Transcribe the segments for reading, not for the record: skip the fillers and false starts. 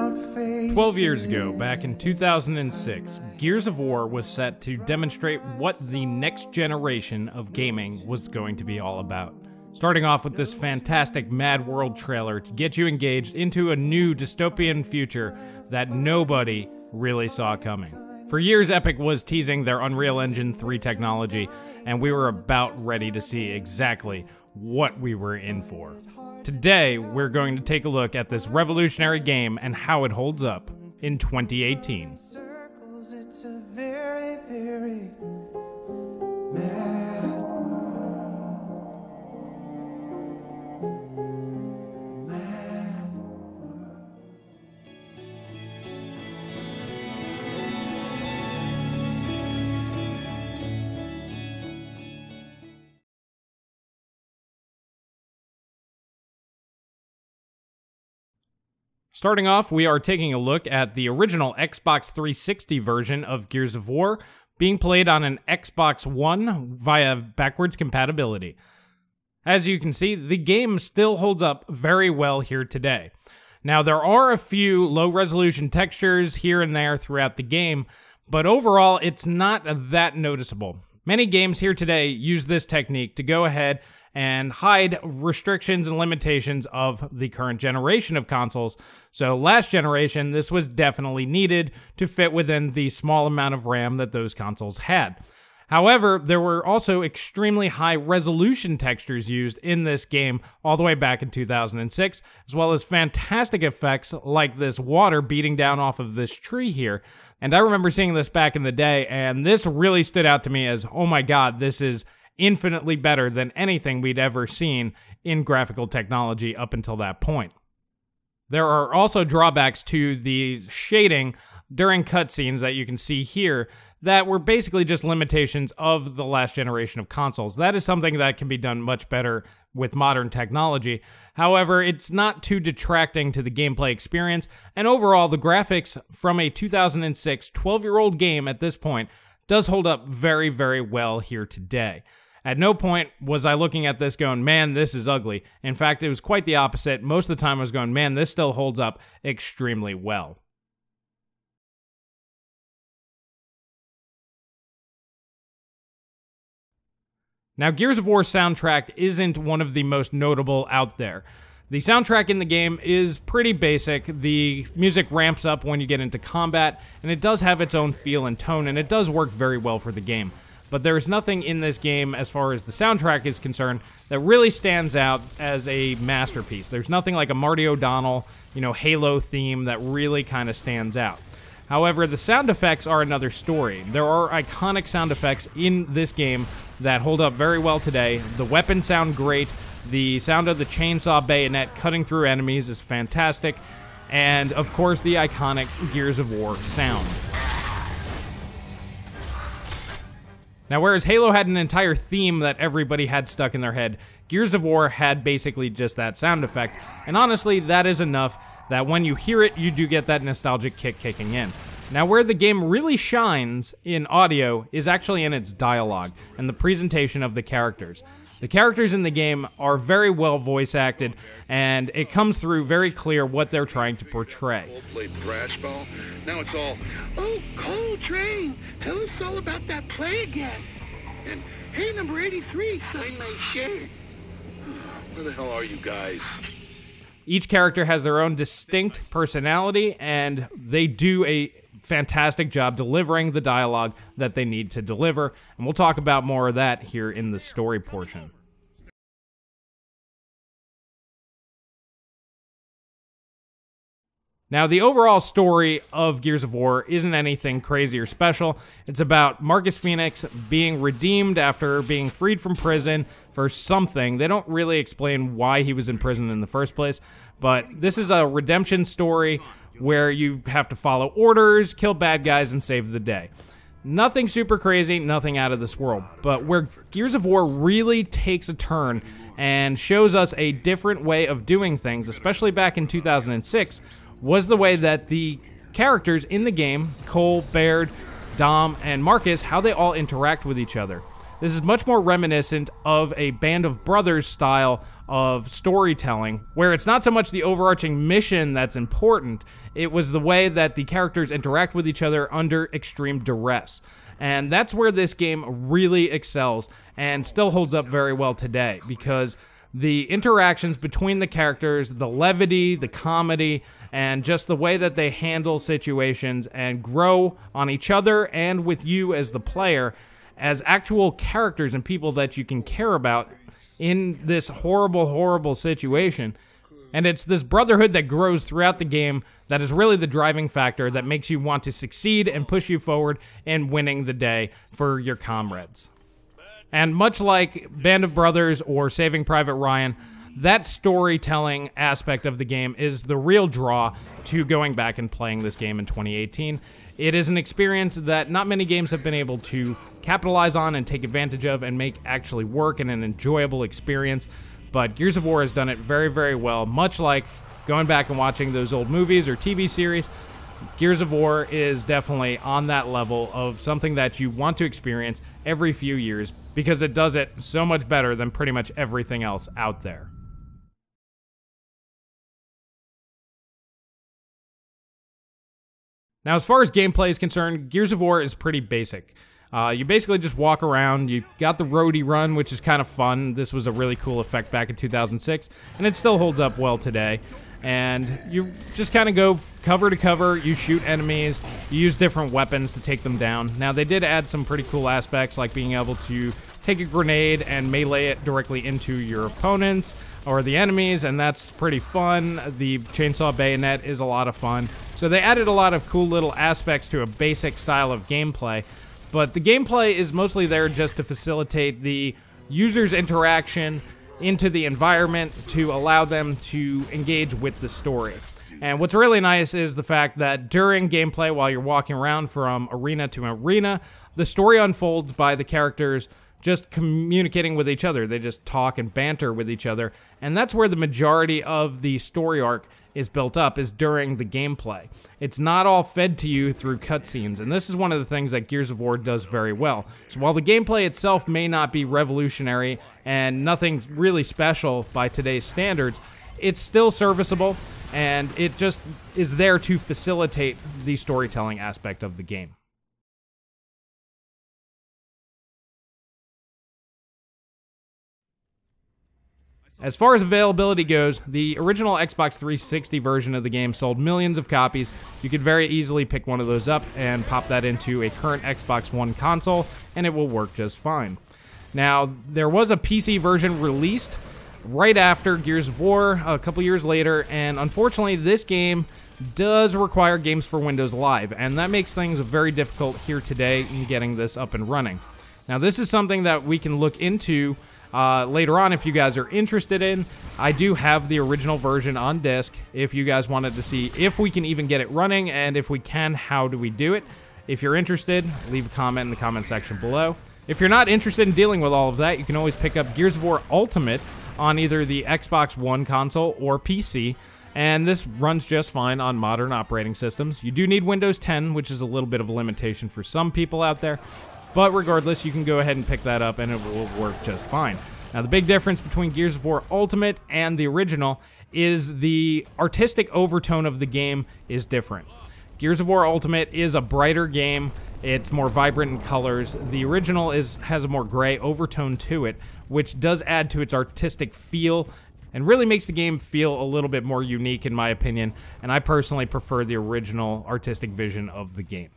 12 years ago, back in 2006, Gears of War was set to demonstrate what the next generation of gaming was going to be all about. Starting off with this fantastic Mad World trailer to get you engaged into a new dystopian future that nobody really saw coming. For years, Epic was teasing their Unreal Engine 3 technology, and we were about ready to see exactly what we were in for. Today, we're going to take a look at this revolutionary game and how it holds up in 2018. It's a very, very mad world. Mad world. Starting off, we are taking a look at the original Xbox 360 version of Gears of War being played on an Xbox One via backwards compatibility. As you can see, the game still holds up very well here today. Now, there are a few low-resolution textures here and there throughout the game, but overall, it's not that noticeable. Many games here today use this technique to go ahead and hide restrictions and limitations of the current generation of consoles. So last generation, this was definitely needed to fit within the small amount of RAM that those consoles had. However, there were also extremely high resolution textures used in this game all the way back in 2006, as well as fantastic effects like this water beating down off of this tree here. And I remember seeing this back in the day, and this really stood out to me as, oh my god, this is infinitely better than anything we'd ever seen in graphical technology up until that point. There are also drawbacks to the shading during cutscenes that you can see here that were basically just limitations of the last generation of consoles. That is something that can be done much better with modern technology. However, it's not too detracting to the gameplay experience, and overall, the graphics from a 2006 12-year-old game at this point does hold up very, very well here today. At no point was I looking at this going, man, this is ugly. In fact, it was quite the opposite. Most of the time I was going, man, this still holds up extremely well. Now, Gears of War's soundtrack isn't one of the most notable out there. The soundtrack in the game is pretty basic. The music ramps up when you get into combat, and it does have its own feel and tone, and it does work very well for the game. But there's nothing in this game, as far as the soundtrack is concerned, that really stands out as a masterpiece. There's nothing like a Marty O'Donnell, Halo theme that really kind of stands out. However, the sound effects are another story. There are iconic sound effects in this game that hold up very well today. The weapons sound great. The sound of the chainsaw bayonet cutting through enemies is fantastic. And, of course, the iconic Gears of War sound. Now, whereas Halo had an entire theme that everybody had stuck in their head, Gears of War had basically just that sound effect. And honestly, that is enough that when you hear it, you do get that nostalgic kick kicking in. Now, where the game really shines in audio is actually in its dialogue and the presentation of the characters. The characters in the game are very well voice acted, and it comes through very clear what they're trying to portray. Played thrash ball. Now it's all, oh, Coltrane, tell us all about that play again. And hey, number 83, sign my shirt. Where the hell are you guys? Each character has their own distinct personality, and they do a fantastic job delivering the dialogue that they need to deliver, and we'll talk about more of that here in the story portion. Now, the overall story of Gears of War isn't anything crazy or special. It's about Marcus Phoenix being redeemed after being freed from prison for something. They don't really explain why he was in prison in the first place, but this is a redemption story where you have to follow orders, kill bad guys, and save the day. Nothing super crazy, nothing out of this world, but where Gears of War really takes a turn and shows us a different way of doing things, especially back in 2006, was the way that the characters in the game, Cole, Baird, Dom, and Marcus, how they all interact with each other. This is much more reminiscent of a Band of Brothers style of storytelling, where it's not so much the overarching mission that's important, it was the way that the characters interact with each other under extreme duress. And that's where this game really excels and still holds up very well today, because the interactions between the characters, the levity, the comedy, and just the way that they handle situations and grow on each other and with you as the player as actual characters and people that you can care about in this horrible, horrible situation. And it's this brotherhood that grows throughout the game that is really the driving factor that makes you want to succeed and push you forward in winning the day for your comrades. And much like Band of Brothers or Saving Private Ryan, that storytelling aspect of the game is the real draw to going back and playing this game in 2018. It is an experience that not many games have been able to capitalize on and take advantage of and make actually work in an enjoyable experience. But Gears of War has done it very, very well, much like going back and watching those old movies or TV series. Gears of War is definitely on that level of something that you want to experience every few years because it does it so much better than pretty much everything else out there. Now, as far as gameplay is concerned, Gears of War is pretty basic. You basically just walk around, you got the roadie run, which is kind of fun. This was a really cool effect back in 2006, and it still holds up well today. And you just kind of go cover to cover, you shoot enemies, you use different weapons to take them down. Now, they did add some pretty cool aspects, like being able to take a grenade and melee it directly into your opponents or the enemies, and that's pretty fun. The chainsaw bayonet is a lot of fun. So they added a lot of cool little aspects to a basic style of gameplay. But the gameplay is mostly there just to facilitate the user's interaction into the environment to allow them to engage with the story. And what's really nice is the fact that during gameplay, while you're walking around from arena to arena, the story unfolds by the characters just communicating with each other. They just talk and banter with each other. And that's where the majority of the story arc is built up, is during the gameplay. It's not all fed to you through cutscenes, and this is one of the things that Gears of War does very well. So while the gameplay itself may not be revolutionary and nothing really special by today's standards, it's still serviceable, and it just is there to facilitate the storytelling aspect of the game. As far as availability goes, the original Xbox 360 version of the game sold millions of copies. You could very easily pick one of those up and pop that into a current Xbox One console, and it will work just fine. Now, there was a PC version released right after Gears of War, a couple years later, and unfortunately, this game does require Games for Windows Live, and that makes things very difficult here today in getting this up and running. Now, this is something that we can look into later on if you guys are interested in. I do have the original version on disc if you guys wanted to see if we can even get it running, and if we can, how do we do it. If you're interested, leave a comment in the comment section below. If you're not interested in dealing with all of that, you can always pick up Gears of War Ultimate on either the Xbox One console or PC, and this runs just fine on modern operating systems. You do need Windows 10, which is a little bit of a limitation for some people out there. But regardless, you can go ahead and pick that up and it will work just fine. Now, the big difference between Gears of War Ultimate and the original is the artistic overtone of the game is different. Gears of War Ultimate is a brighter game. It's more vibrant in colors. The original has a more gray overtone to it, which does add to its artistic feel and really makes the game feel a little bit more unique, in my opinion. And I personally prefer the original artistic vision of the game.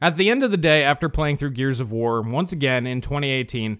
At the end of the day, after playing through Gears of War once again in 2018,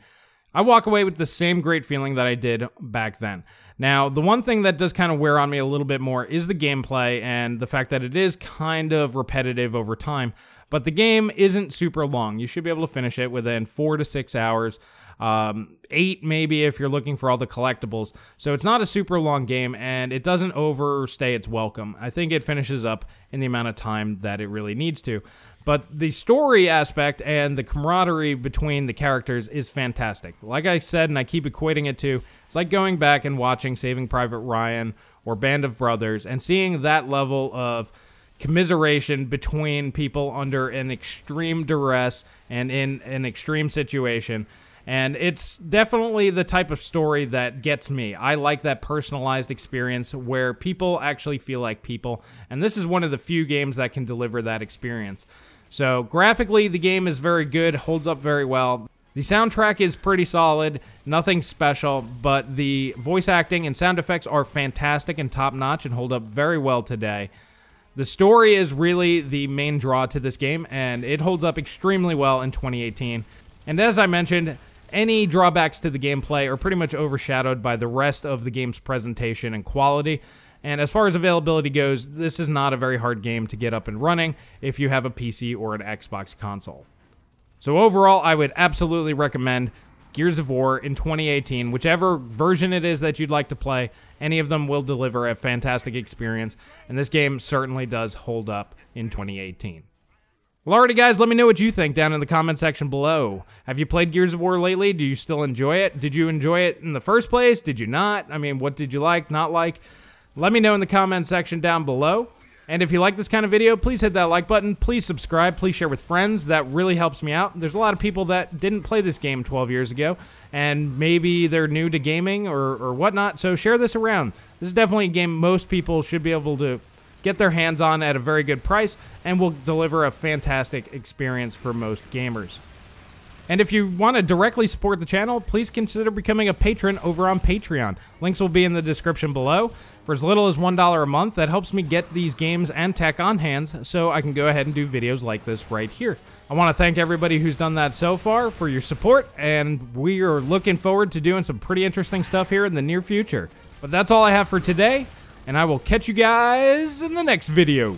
I walk away with the same great feeling that I did back then. Now, the one thing that does kind of wear on me a little bit more is the gameplay and the fact that it is kind of repetitive over time, but the game isn't super long. You should be able to finish it within 4 to 6 hours, 8 maybe if you're looking for all the collectibles. So it's not a super long game, and it doesn't overstay its welcome. I think it finishes up in the amount of time that it really needs to. But the story aspect and the camaraderie between the characters is fantastic. Like I said, and I keep equating it to, it's like going back and watching Saving Private Ryan or Band of Brothers and seeing that level of commiseration between people under an extreme duress and in an extreme situation. And it's definitely the type of story that gets me. I like that personalized experience where people actually feel like people. And this is one of the few games that can deliver that experience. So graphically, the game is very good, holds up very well. The soundtrack is pretty solid, nothing special, but the voice acting and sound effects are fantastic and top-notch and hold up very well today. The story is really the main draw to this game, and it holds up extremely well in 2018. And as I mentioned, any drawbacks to the gameplay are pretty much overshadowed by the rest of the game's presentation and quality. And as far as availability goes, this is not a very hard game to get up and running if you have a PC or an Xbox console. So overall, I would absolutely recommend Gears of War in 2018. Whichever version it is that you'd like to play, any of them will deliver a fantastic experience, and this game certainly does hold up in 2018. Well, alrighty guys, let me know what you think down in the comment section below. Have you played Gears of War lately? Do you still enjoy it? Did you enjoy it in the first place? Did you not? I mean, what did you like, not like? Let me know in the comment section down below. And if you like this kind of video, please hit that like button, please subscribe, please share with friends. That really helps me out. There's a lot of people that didn't play this game 12 years ago, and maybe they're new to gaming or whatnot, so share this around. This is definitely a game most people should be able to get their hands on at a very good price, and will deliver a fantastic experience for most gamers. And if you want to directly support the channel, please consider becoming a patron over on Patreon. Links will be in the description below. For as little as $1 a month, that helps me get these games and tech on hands, so I can go ahead and do videos like this right here. I want to thank everybody who's done that so far for your support, and we are looking forward to doing some pretty interesting stuff here in the near future. But that's all I have for today, and I will catch you guys in the next video.